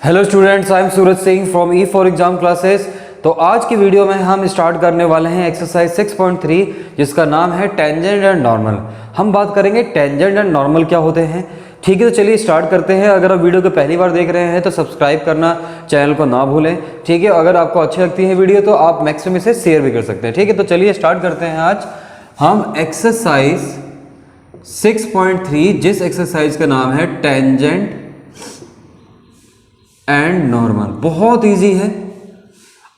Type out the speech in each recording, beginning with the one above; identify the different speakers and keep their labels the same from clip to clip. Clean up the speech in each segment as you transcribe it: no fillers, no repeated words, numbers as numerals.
Speaker 1: Hello students, I am Suraj Singh from E for exam classes. तो आज की वीडियो में हम स्टार्ट करने वाले हैं एक्सरसाइज 6.3 जिसका नाम है टेंजेंट एंड नॉर्मल। हम बात करेंगे टेंजेंट एंड नॉर्मल क्या होते हैं। ठीक है, तो चलिए स्टार्ट करते हैं। अगर आप वीडियो को पहली बार देख रहे हैं तो सब्सक्राइब करना चैनल को ना भूलें। ठीक है, अगर आपको अच्छी लगती है वीडियो तो आप मैक्सिमम इसे शेयर भी कर सकते हैं। ठीक है, तो चलिए स्टार्ट करते हैं। आज हम एक्सरसाइज 6.3 जिस एक्सरसाइज का नाम है टेंजेंट एंड नॉर्मल, बहुत इजी है।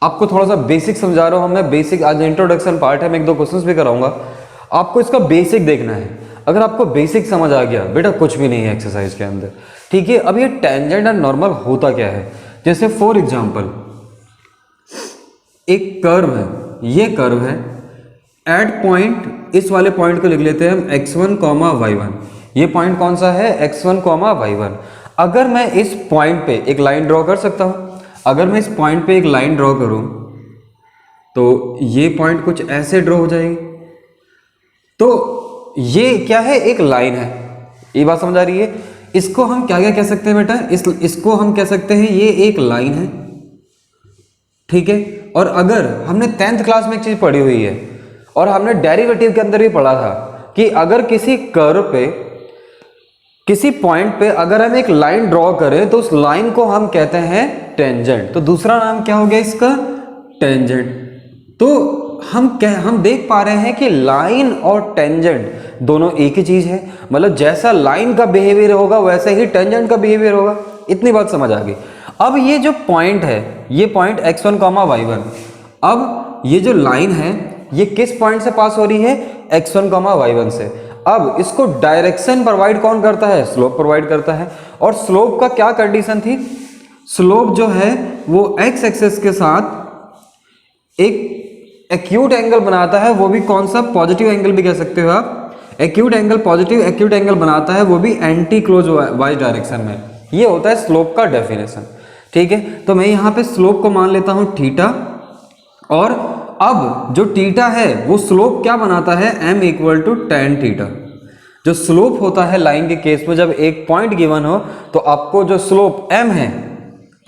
Speaker 1: आपको थोड़ा सा बेसिक समझा रहा हूं मैं। बेसिक आज इंट्रोडक्शन पार्ट है, मैं एक दो क्वेश्चंस भी कराऊंगा। आपको इसका बेसिक देखना है। अगर आपको बेसिक समझ आ गया बेटा, कुछ भी नहीं है एक्सरसाइज के अंदर। ठीक है, अब ये टेंजेंट एंड नॉर्मल होता क्या है। जैसे फॉर एग्जांपल एक कर्व है, ये कर्व है। एट पॉइंट, इस वाले पॉइंट को लिख लेते हैं हम x1, y1। ये पॉइंट कौन सा है, x1, y1। अगर मैं इस पॉइंट पे एक लाइन ड्रॉ कर सकता हूं, अगर मैं इस पॉइंट पे एक लाइन ड्रॉ करूं तो ये पॉइंट कुछ ऐसे ड्रॉ हो जाएगी। तो ये क्या है, एक लाइन है। ये बात समझ आ रही है। इसको हम क्या क्या कह सकते हैं बेटा, इसको हम कह सकते हैं ये एक लाइन है। ठीक है, और अगर हमने 10th क्लास में एक चीज पढ़ी हुई है और हमने डेरिवेटिव के अंदर भी पढ़ा था कि अगर किसी कर्व पे, किसी पॉइंट पे अगर हम एक लाइन ड्रॉ करें तो उस लाइन को हम कहते हैं टेंजेंट। तो दूसरा नाम क्या हो गया इसका, टेंजेंट। तो हम देख पा रहे हैं कि लाइन और टेंजेंट दोनों एक ही चीज है। मतलब जैसा लाइन का बिहेवियर होगा वैसे ही टेंजेंट का बिहेवियर होगा। इतनी बात समझ आ गई। अब ये जो पॉइंट है, ये पॉइंट x1, y1, अब ये जो लाइन है ये किस पॉइंट से पास हो रही है, x1, y1 से। अब इसको डायरेक्शन प्रोवाइड कौन करता है, स्लोप प्रोवाइड करता है। और स्लोप का क्या कंडीशन थी, स्लोप जो है वो x एक्सिस के साथ एक एक्यूट एंगल बनाता है। वो भी कौन सा, पॉजिटिव एंगल भी कह सकते हो आप। Acute angle, positive acute angle बनाता है, वो भी एंटी क्लोज वाइज डायरेक्शन में। ये होता है स्लोप का डेफिनेशन। ठीक है, तो मैं यहां पे स्लोप को मान लेता हूं थीटा। और अब जो थीटा है वो स्लोप क्या बनाता है, m equal to tan theta. जो स्लोप होता है लाइन के केस में, जब एक पॉइंट गिवन हो तो आपको जो स्लोप m है,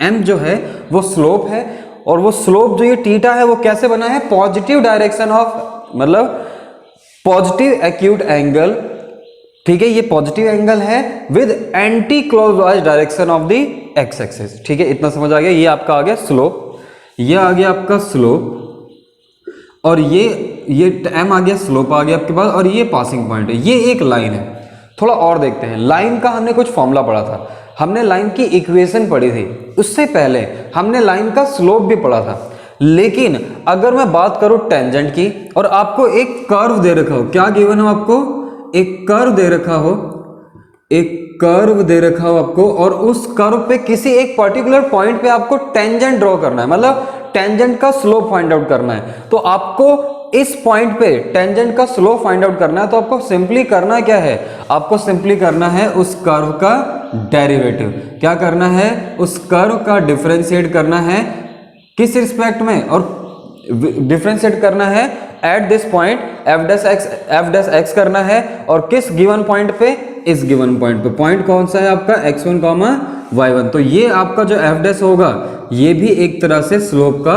Speaker 1: m जो है वो स्लोप है। और वो स्लोप जो ये थीटा है वो कैसे बना है, पॉजिटिव डायरेक्शन ऑफ, मतलब पॉजिटिव एक्यूट एंगल। ठीक है, ये पॉजिटिव एंगल है with anti clockwise direction of the x axis. ठीक है, इतना समझ आ गया। ये आपका आ गया स्लोप, ये आ गया आपका स्लोप, और ये m आ गया, स्लोप आ गया आपके पास, और ये पासिंग पॉइंट है। ये एक लाइन है। थोड़ा और देखते हैं। लाइन का हमने कुछ फॉर्मूला पढ़ा था, हमने लाइन की इक्वेशन पढ़ी थी। उससे पहले हमने लाइन का स्लोप भी पढ़ा था। लेकिन अगर मैं बात करूं टेंजेंट की, और आपको एक कर्व दे रखा हो, क्या गिवन हो आपको, एक कर्व दे रखा हो, एक कर्व दे रखा हो आपको, और उस कर्व पे किसी एक पर्टिकुलर पॉइंट पे आपको टेंजेंट ड्रॉ करना है, मतलब टेंजेंट का स्लोप फाइंड आउट करना है। तो आपको इस पॉइंट पे टेंजेंट का स्लोप फाइंड आउट करना है। तो आपको सिंपली करना क्या है, आपको सिंपली करना है उस कर्व का डेरिवेटिव। क्या करना है, उस कर्व का डिफरेंशिएट करना है। किस रिस्पेक्ट में, और डिफरेंशिएट करना है at this point F dash x करना है। और किस गिवन पॉइंट पे, इस गिवन पॉइंट पे। पॉइंट कौन सा है आपका, x1, y1। तो ये आपका जो एफ डैश होगा ये भी एक तरह से स्लोप का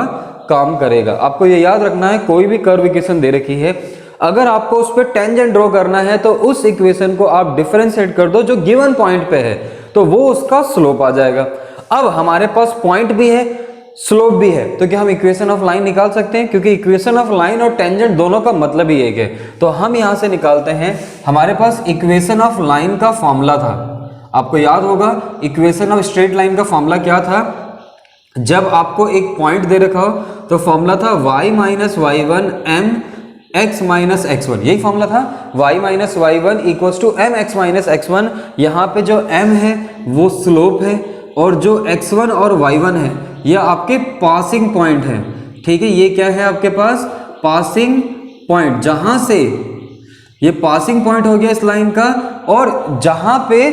Speaker 1: काम करेगा। आपको ये याद रखना है, कोई भी कर्व इक्वेशन दे रखी है, अगर आपको उस पर टेंजेंट ड्रॉ करना है तो उस इक्वेशन को आप डिफरेंशिएट कर दो जो गिवन पॉइंट पे है, तो वो उसका स्लोप आ जाएगा। अब हमारे पास पॉइंट भी है, स्लोप भी है, तो क्या हम इक्वेशन ऑफ लाइन निकाल सकते हैं, क्योंकि इक्वेशन ऑफ लाइन और टेंजेंट दोनों का मतलब ही एक है। तो हम यहां से निकालते हैं। हमारे पास इक्वेशन ऑफ लाइन का फॉर्मूला था, आपको याद होगा। इक्वेशन ऑफ स्ट्रेट लाइन का फॉर्मूला क्या था, जब आपको एक पॉइंट दे रखा हो तो फॉर्मूला था y minus y1 m x minus x1। यही फॉर्मूला था, y minus y1 equals to m x minus x1। यहाँ पे जो m है वो स्लोप है, और जो x1 और y1 है ये आपके पासिंग पॉइंट है। ठीक है, ये क्या है आपके पास, पासिंग पॉइंट। जहां से ये पासिंग पॉइंट हो गया इस लाइन का, और जहां पे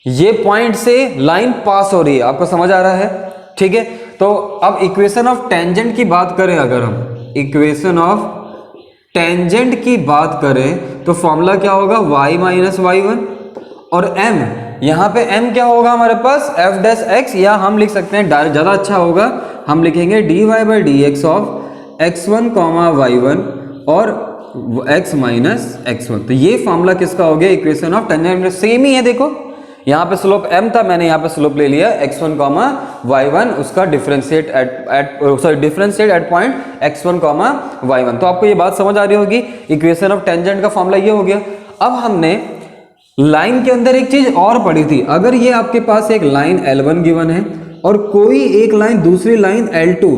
Speaker 1: ये पॉइंट से लाइन पास हो रही है। आपको समझ आ रहा है। ठीक है, तो अब इक्वेशन ऑफ टेंजेंट की बात करें, अगर हम इक्वेशन ऑफ टेंजेंट की बात करें तो फॉर्मूला क्या होगा, y माइनस y1, और m यहाँ पे m क्या होगा हमारे पास f डैश x, या हम लिख सकते हैं डायरेक्ट, ज़्यादा अच्छा होगा, हम लिखेंगे dy by D x of x1 comma y1 और x माइनस x1। तो ये फॉर्मूला किसका हो गया, इक्वेशन ऑफ टेंजेंट। सेम ही है, देखो यहाँ पे स्लोप m था, मैंने यहाँ पे स्लोप ले लिया x1 कॉमा y1, उसका differentiate eight point x1 comma y1। तो आपको ये बात समझ आ रही होगी, इक्वेशन ऑफ टेंजेंट का फॉर्मूला ये हो गया। अब हमने लाइन के अंदर एक चीज और पढ़ी थी, अगर ये आपके पास एक लाइन L1 गिवन है और कोई एक लाइन दूसरी लाइन L2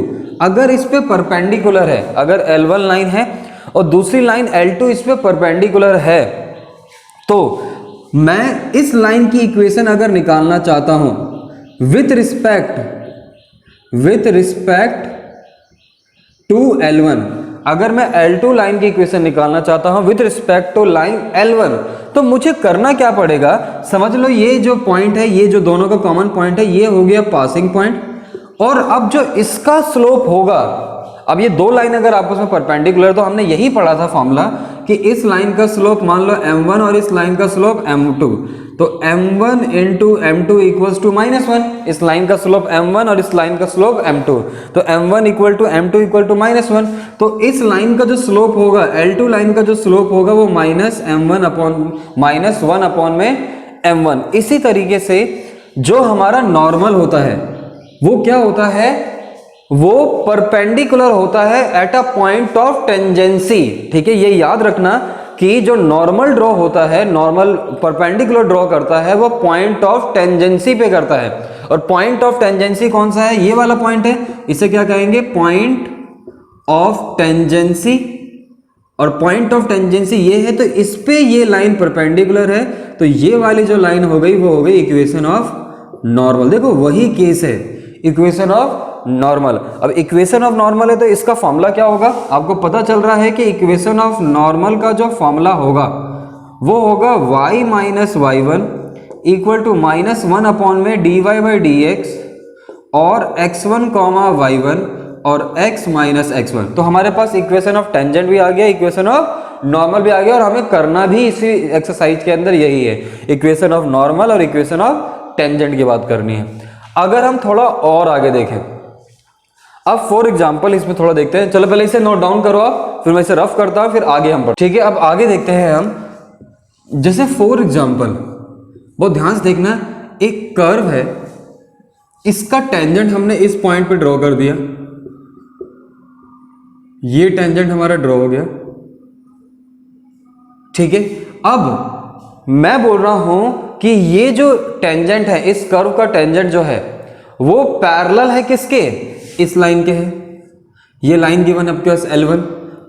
Speaker 1: अगर इस पे परपेंडिकुलर है, अगर L1 लाइन है और दूसरी लाइन L2 इस पे परपेंडिकुलर है, तो मैं इस लाइन की इक्वेशन अगर निकालना चाहता हूं विथ रिस्पेक्ट टू L1, अगर मैं L2 लाइन की इक्वेशन निकालना चाहता हूं with respect to line L1, तो मुझे करना क्या पड़ेगा, समझ लो ये जो पॉइंट है, ये जो दोनों का कॉमन पॉइंट है, ये हो गया पासिंग पॉइंट, और अब जो इसका स्लोप होगा, अब ये दो लाइन अगर आपस में परपेंडिकुलर, तो हमने यही पढ़ा था फॉर्मूला कि इस लाइन का स्लोप मान लो m1 और इस लाइन का स्लोप m2, तो m1 into m2 equals to -1, इस लाइन का स्लोप m1 और इस लाइन का स्लोप m2, तो m1 equal to m2 equal to -1, तो इस लाइन का जो स्लोप होगा, L2 लाइन का जो स्लोप होगा वो -1 अपॉन में m1। इसी तरीके से जो हमारा नॉर्मल होता है वो क्या होता है, वो परपेंडिकुलर होता है at a point of tangency. ठीक है, ये याद रखना कि जो नॉर्मल ड्रॉ होता है, नॉर्मल परपेंडिकुलर ड्रॉ करता है, वो पॉइंट ऑफ टेंजेंसी पे करता है। और पॉइंट ऑफ टेंजेंसी कौन सा है, ये वाला पॉइंट है, इसे क्या कहेंगे, पॉइंट ऑफ टेंजेंसी। और पॉइंट ऑफ टेंजेंसी ये है, तो इस पे ये लाइन परपेंडिकुलर है, तो ये वाली जो लाइन हो गई वो हो गई इक्वेशन ऑफ नॉर्मल। देखो वही केस है, इक्वेशन ऑफ नॉर्मल। अब इक्वेशन ऑफ नॉर्मल है तो इसका फॉर्मूला क्या होगा, आपको पता चल रहा है कि इक्वेशन ऑफ नॉर्मल का जो फॉर्मूला होगा वो होगा y minus y1 equal to -1 upon में dy बाई डी एक्स और x1 कॉमा y1 और x माइनस x1। तो हमारे पास इक्वेशन ऑफ टेंजेंट भी आ गया, इक्वेशन ऑफ नॉर्मल भी आ गया, और हमें करना भी इसी एक्सरसाइज के अंदर यही है, इक्वेशन ऑफ नॉर्मल और इक्वेशन ऑफ टेंजेंट की बात करनी है। अगर हम थोड़ा और आगे देखें, अब फॉर एग्जाम्पल इसमें थोड़ा देखते हैं, चलो पहले इसे नोट डाउन करो आप, फिर मैं इसे रफ करता हूं, फिर आगे हम पढ़। ठीक है, अब आगे देखते हैं हम, जैसे फॉर एग्जाम्पल बहुत ध्यान से देखना, एक कर्व है, इसका टेंजेंट हमने इस पॉइंट पे ड्रॉ कर दिया, ये टेंजेंट हमारा ड्रॉ हो गया। ठीक है, अब मैं बोल रहा हूं कि ये जो टेंजेंट है, इस कर्व का टेंजेंट जो है वो पैरेलल है किसके, इस लाइन के है। ये लाइन गिवन आपके पास L1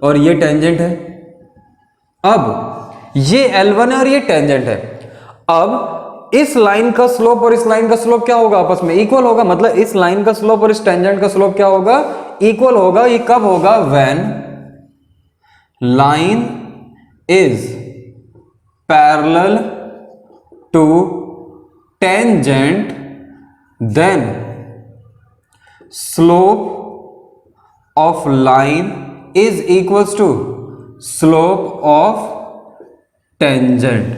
Speaker 1: और ये टेंजेंट है। अब ये L1 है और ये टेंजेंट है। अब इस लाइन का स्लोप और इस लाइन का स्लोप क्या होगा, आपस में इक्वल होगा, मतलब इस लाइन का स्लोप और इस टेंजेंट का स्लोप क्या होगा, इक्वल होगा। ये कब होगा, when line is parallel to tangent then slope of line is equals to slope of tangent,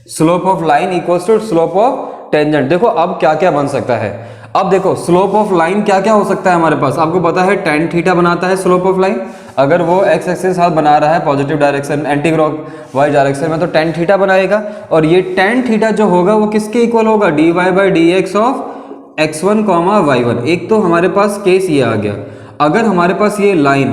Speaker 1: slope of line equals to slope of tangent। देखो अब क्या क्या बन सकता है, अब देखो स्लोप ऑफ लाइन क्या क्या हो सकता है हमारे पास, आपको पता है tan थीटा बनाता है स्लोप ऑफ लाइन, अगर वो x एक्सिस साथ बना रहा है positive direction anti clockwise direction में, तो tan थीटा बनाएगा, और ये tan थीटा जो होगा वो किसके इक्वल होगा, dy by D x of x1 comma y1। एक तो हमारे पास केस ये आ गया, अगर हमारे पास ये लाइन,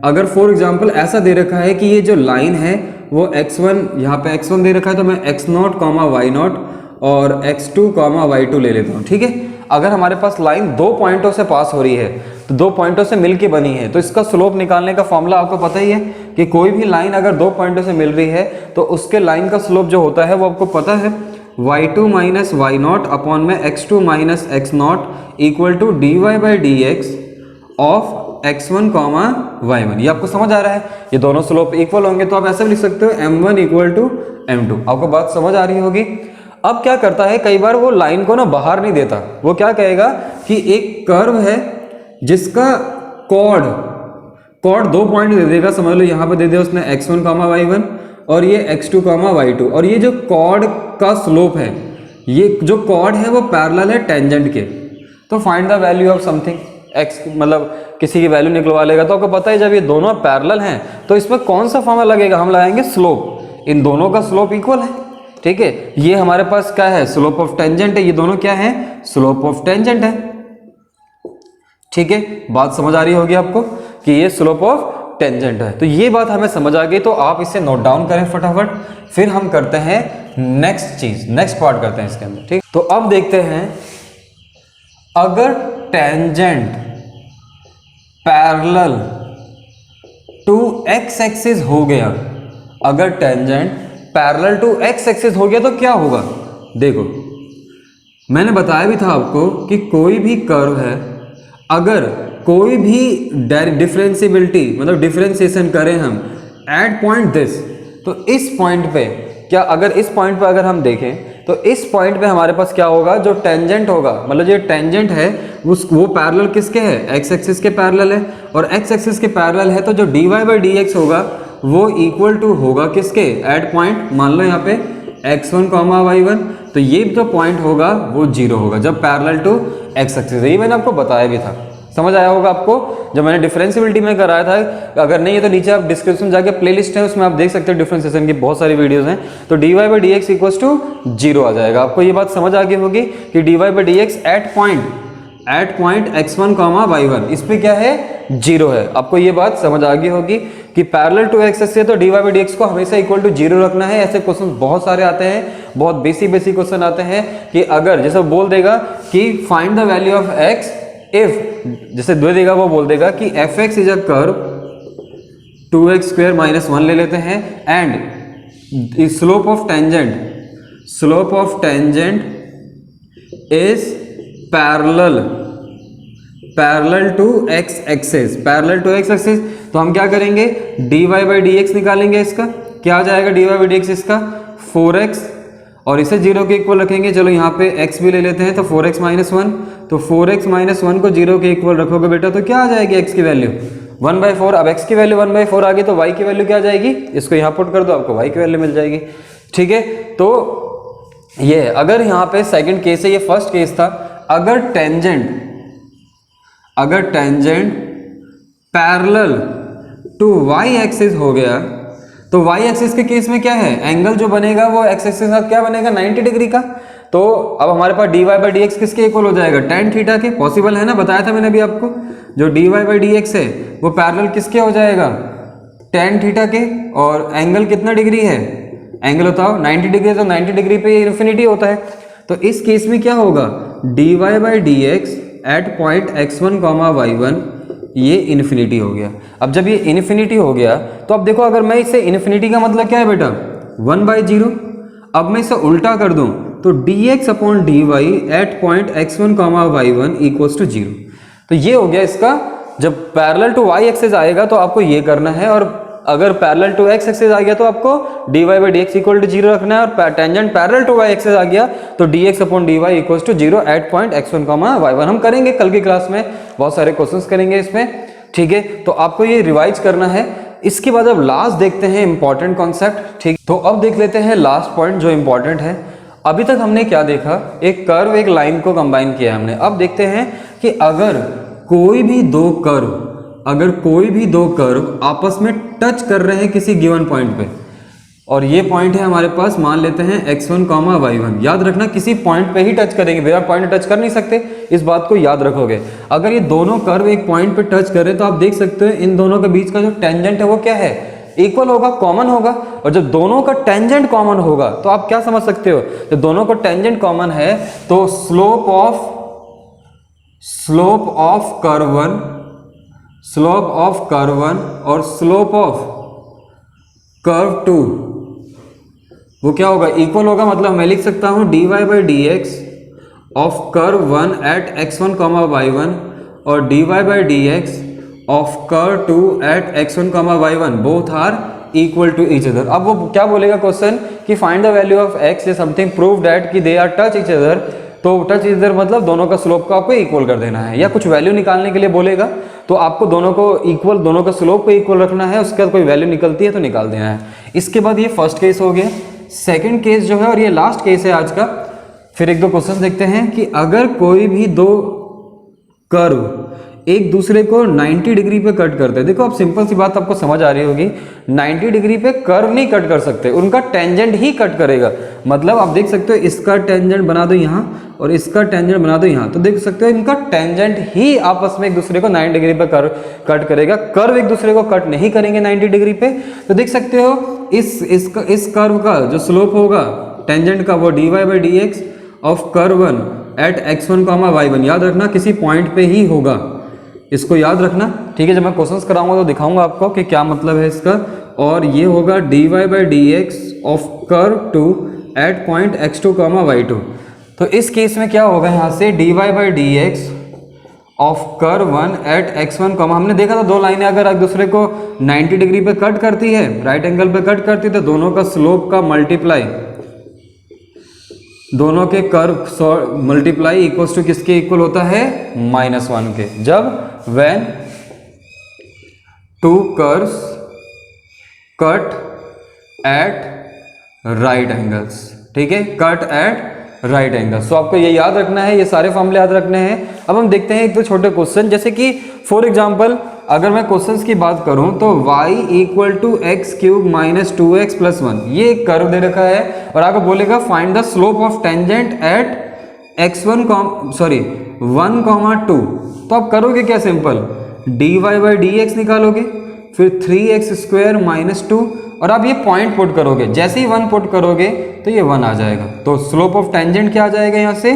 Speaker 1: अगर फॉर एग्जांपल ऐसा दे रखा है कि ये जो लाइन है वो x1, यहाँ पे x1 दे रखा है, तो मैं x0 कॉमा y0 और x2 कॉमा y2 ले लेता हूँ। ठीक है, अगर हमारे पास लाइन दो पॉइंटों से पास हो रही है, तो दो पॉइंटों से मिलके बनी है, तो इसका स्लोप निकालने का फॉर्मूला आपको पता ही है कि कोई भी लाइन अगर दो पॉइंटों से मिल रही है तो उसके लाइन का स्लोप जो होता है वो आपको पता है, y2 माइनस y0 अपॉन में x2 minus x0 equal to dy by D x of x1 comma y1। ये आपको समझ आ रहा है, ये दोनों स्लोप इक्वल होंगे, तो आप ऐसे भी लिख सकते हो m1 इक्वल टू m2। आपको बात समझ आ रही होगी। अब क्या करता है, कई बार वो लाइन को ना बाहर नहीं देता, वो क्या कहेगा कि एक कर्व है जिसका कॉर्ड दो पॉइंट दे देगा, समझ लो यहाँ पे दे दिया उसने x1 कॉमा y1 और ये x2 कॉमा y2, और ये जो कॉर्ड का स्लोप है ये जो कॉर्ड है वो पैरेलल है टेंजेंट के, तो find the value of something x, मतलब किसी की वैल्यू निकलवा लेगा। तो आपको पता है जब ये दोनों पैरेलल हैं तो इसमें कौन सा फॉर्मूला लगेगा, हम लगाएंगे स्लोप। इन दोनों का स्लोप इक्वल है, ठीक है। ये हमारे पास क्या है, स्लोप ऑफ टेंजेंट है, ये दोनों क्या है, स्लोप ऑफ टेंजेंट है, ठीक है। बात समझ आ रही होगी आपको कि ये स्लोप ऑफ टेंजेंट है। तो ये बात हमें समझ आ गई, तो आप इसे नोट डाउन करें फटाफट, फिर हम करते हैं नेक्स्ट चीज, नेक्स्ट पार्ट करते हैं इसके अंदर, ठीक। तो अब देखते हैं, अगर tangent parallel to x axis हो गया, अगर tangent parallel to x axis हो गया तो क्या होगा। देखो मैंने बताया भी था आपको कि कोई भी कर्व है, अगर कोई भी डिफरेंशिएबिलिटी मतलब डिफरेंशिएशन करें हम एट पॉइंट दिस, तो इस पॉइंट पे क्या, अगर इस पॉइंट पे अगर हम देखें तो इस पॉइंट पे हमारे पास क्या होगा, जो टेंजेंट होगा, मतलब जो टेंजेंट है वो पैरेलल किसके है, एक्स एक्सिस के पैरेलल है, और एक्स एक्सिस के पैरेलल है तो जो dy बाई डी एक्स होगा वो इक्वल टू होगा किसके, एट पॉइंट, मान लो यहाँ पे x1 y1, तो ये जो पॉइंट होगा वो 0 होगा जब पैरेलल टू एक्स एक्सिस। ये मैंने आपको बताया भी था, समझ आया होगा आपको जब मैंने डिफरेंशिएबिलिटी में कराया था। अगर नहीं है तो नीचे आप डिस्क्रिप्शन जाके प्लेलिस्ट है उसमें आप देख सकते हो, डिफरेंशिएशन की बहुत सारी वीडियोस हैं। तो dy by D x equals to 0 आ जाएगा। आपको ये बात समझ आ गई होगी कि dy by D x at point x1 y1 इस पे क्या है, 0 है। आपको ये बात समझ आ गई होगी कि पैरेलल टू एक्स एक्सिस है तो dy बाई डी एक्स को हमेशा इक्वल टू 0 रखना है। ऐसे क्वेश्चन बहुत सारे आते हैं, बहुत बेसिक क्वेश्चन आते हैं कि अगर जैसे बोल देगा कि find the value of x if, जैसे दे देगा वो बोल देगा कि f x is a curve 2x square minus 1 ले लेते हैं, and slope of tangent is parallel to x axis, तो हम क्या करेंगे, dy बाई डी एक्स निकालेंगे। इसका क्या आ जाएगा, dy बाई डी एक्स इसका 4x, और इसे 0 के इक्वल रखेंगे। चलो यहाँ पे x भी ले लेते हैं, तो 4x माइनस 1, तो 4x माइनस 1 को 0 के इक्वल रखोगे बेटा तो क्या आ जाएगी, x की वैल्यू 1/4। अब x की वैल्यू 1/4 आ गई तो y की वैल्यू क्या आ जाएगी, इसको यहाँ पुट कर दो, आपको y की वैल्यू मिल जाएगी, ठीक है। तो ये अगर यहाँ पे सेकंड केस है, ये फर्स्ट केस था। अगर tangent parallel to y axis हो गया, तो y एक्सिस के केस में क्या है, एंगल जो बनेगा वो x एक्सिस का क्या बनेगा, 90 डिग्री का। तो अब हमारे पास dy बाई डी एक्स किसके इक्वल हो जाएगा, tan थीटा के। पॉसिबल है ना, बताया था मैंने अभी आपको, जो dy बाई डी एक्स है वो पैरेलल किसके हो जाएगा, tan थीटा के। और एंगल कितना डिग्री है, एंगल बताओ 90 डिग्री, तो 90 डिग्री पे इन्फिनिटी होता है। तो इस केस में क्या होगा, dy by D x at point x1 y1 ये इन्फिनिटी हो गया। अब जब ये इन्फिनिटी हो गया तो अब देखो, अगर मैं इसे इन्फिनिटी का मतलब क्या है बेटा, 1/0। अब मैं इसे उल्टा कर दूं तो dx upon dy at point x1 y1 equals to 0। तो ये हो गया इसका, जब पैरेलल टू y एक्सिस आएगा तो आपको ये करना है, और अगर पैरेलल टू x एक्सिस आ गया तो आपको dy by D X equal to 0 रखना है, और tangent parallel to y axis आ गया तो dx upon dy equals to 0 at point x1 y1। हम करेंगे कल की क्लास में, बहुत सारे क्वेश्चंस करेंगे इसमें, ठीक है। तो आपको ये रिवाइज करना है। इसके बाद अब लास्ट देखते हैं इंपॉर्टेंट कॉन्सेप्ट, ठीक। तो अब देख लेते हैं लास्ट पॉइंट जो इंपॉर्टेंट है। अभी तक हमने क्या देखा, एक कर्व एक लाइन को कंबाइन किया हमने। अब देखते हैं कि अगर कोई भी दो कर्व आपस में टच कर रहे हैं किसी गिवन पॉइंट पे, और ये पॉइंट है हमारे पास, मान लेते हैं x1 y1। याद रखना किसी पॉइंट पे ही टच करेंगे, बिना पॉइंट टच कर नहीं सकते, इस बात को याद रखोगे। अगर ये दोनों कर्व एक पॉइंट पे टच करें तो आप देख सकते हो इन दोनों के बीच का जो टेंजेंट है वो क्या है, इक्वल होगा, कॉमन होगा। और जब दोनों का टेंजेंट कॉमन होगा तो आप क्या समझ सकते हो, जब दोनों का टेंजेंट कॉमन है तो स्लोप ऑफ कर्व 1 और स्लोप ऑफ कर्व 2 वो क्या होगा, इक्वल होगा। मतलब मैं लिख सकता हूं dy by D x of curve 1 at x1 y1 और dy by D x of curve 2 at x1 y1 both are equal to each other. अब वो क्या बोलेगा क्वेश्चन कि find the value of x is something prove that कि they are touch each other. तो touch each other मतलब दोनों का स्लोप को आपको इक्वल कर देना है, या कुछ वैल्यू निकालने के लिए बोलेगा तो आपको दोनों को इक्वल, दोनों का स्लोप को इक्वल रखना है। उसके बाद कोई वैल्यू निकलती है तो निकाल देना है। इसके बाद ये फर्स्ट केस हो गया। सेकंड केस जो है, और ये लास्ट केस है आज का, फिर एक दो क्वेश्चन देखते हैं कि अगर कोई भी दो कर्व एक दूसरे को 90 डिग्री पे कट करते हैं। देखो अब सिंपल सी बात आपको समझ आ रही होगी, 90 डिग्री पे कर्व नहीं कट कर सकते, उनका टेंजेंट ही कट करेगा। मतलब आप देख सकते हो इसका टेंजेंट बना दो यहाँ और इसका टेंजेंट बना दो यहाँ, तो देख सकते हो इनका टेंजेंट ही आपस में एक दूसरे को 90 डिग्री पे कट करेगा। कर्व एक दूसरे को कट नहीं करेंगे 90 डिग्री पे। तो देख सकते हो इस कर्व का जो स्लोप होगा टेंजेंट का वो dy/dx of curve 1 at x1, y1, याद रखना किसी पॉइंट पे ही होगा, इसको याद रखना, ठीक है। जब मैं क्वेश्चंस कराऊंगा तो दिखाऊंगा आपको कि क्या मतलब है इसका। और ये होगा dy/dx of curve 2 eight point x2, y2। तो इस केस में क्या होगा, यहाँ से dy/dx of curve 1 at x1, हमने देखा था दो लाइनें अगर एक दूसरे को 90 डिग्री पे कट करती है, राइट एंगल पे कट करती है, तो दोनों का स्लोप का मल्टीप्लाई, दोनों के कर्व मल्टीप्लाई इक्वल्स टू किसके इक्वल होता है, -1 के। जब when two curves cut at right angles, ठीक है, कट एट राइट एंगल्स। तो आपको ये याद रखना है, ये सारे फॉर्मूले याद रखने हैं। अब हम देखते हैं एक दो छोटे क्वेश्चन, जैसे कि फॉर एग्जांपल अगर मैं क्वेश्चंस की बात करूं तो y = x³ - 2x + 1, ये एक कर्व दे रखा है और आपको बोलेगा find the slope of tangent at x1 1, 2। तो आप करोगे क्या, सिंपल dy/dx निकालोगे, फिर 3x² - 2 और आप ये पॉइंट पुट करोगे। जैसे ही 1 पुट करोगे तो ये 1 आ जाएगा। तो स्लोप ऑफ टेंजेंट क्या आ जाएगा, यहाँ से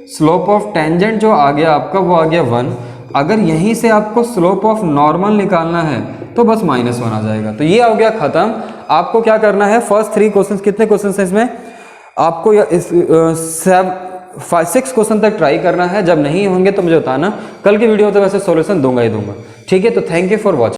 Speaker 1: स्लोप ऑफ टेंजेंट जो आ गया आपका वो आ गया 1। अगर यहीं से आपको स्लोप ऑफ नॉर्मल निकालना है तो बस -1 आ जाएगा। तो ये हो गया खत्म। आपको क्या करना है, फर्स्ट 3 क्वेश्चन, कितने क्वेश्चन है इसमें, आपको इस 6 क्वेश्चन तक ट्राई करना है। जब नहीं होंगे तो मुझे बताना, कल की वीडियो तो वैसे सॉल्यूशन दूंगा ही दूंगा, ठीक है। तो थैंक यू फॉर वॉचिंग।